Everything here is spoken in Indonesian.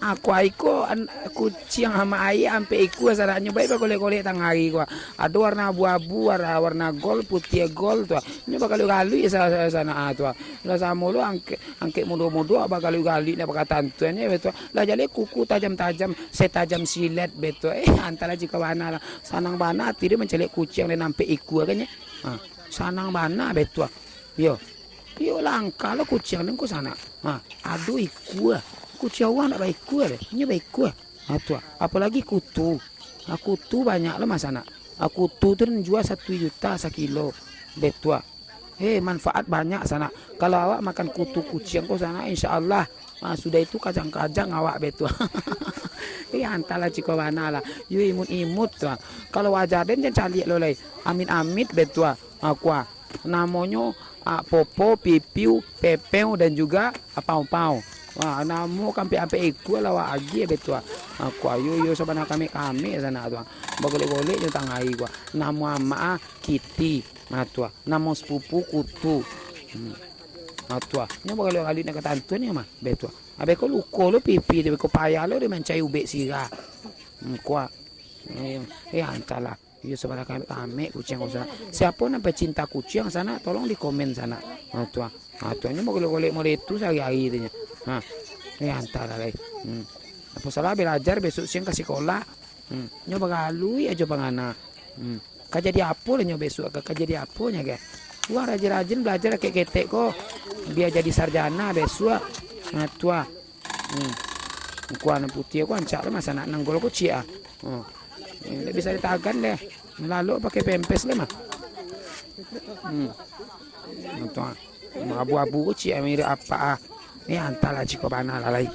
Aku aiko kucing sama ayam ampe iku sarannya baik golek-golek tang hari gua. Ada warna abu-abu, warna gold, putih gold tuh. Ini bakal gali sana tuh. Lah sama lu angke mudo-mudo bakal gali nih bakal tantuannya betul. Lah jadi kuku tajam-tajam, setajam silet betul. Antara jika bana lah. Sanang bana tiri mencelek kucing dan ampe iku kan ya. Sanang bana betul. Yo. Yo langka lo kucing nengko sana. Aduh iku. Kucing nak baik deh, ini baik tuh. Apalagi kutu, kutu banyak loh mas anak. Kutu tuh jual 1 juta sekilo, betua. Manfaat banyak sana. Kalau awak makan kutu kucing kok sana, insya Allah sudah itu kajang-kajang awak betua. Antara ciko mana lah, yu imut-imut tuh. Kalau wajar den jangan cari lo lay, amit-amit betua. Aqua, namanya popo, pipiu, pepeu dan juga pau-pau. Wah, namo kampe-ampe iku lawa agi betul. Aku ayo sabana kami sana tuh. Bagole-gole yo tangai gua. Namo ama kiti matua. Namo sepupu kutu. Matua. Nya bagole kali nak tantun ya mah betul. Abe ko luko lo pipi de ko paya lo de mencai ube sira. Kwa. Antala. Yo sabana kami kucing sana. Siapa nak pecinta kucing sana tolong di komen sana. Matua. Atuanya bagole-gole mau itu sehari-hari nya. Antara lagi. Apa salah belajar besok siang ke sekolah. Nyoba galui aja pangana. Kajadi apa lah nyoba besok kajadi apa nya ga. Wah rajin-rajin belajar kayak ketek kok. Biar jadi sarjana besok. Tua. Kuana putih aku ancak lah masa nak nanggol aku cia. Tidak bisa ditagan deh. Lalu pakai pempes lah mah. Tua. Abu-abu ku cia mirip apa Ini antara jika bana lalai.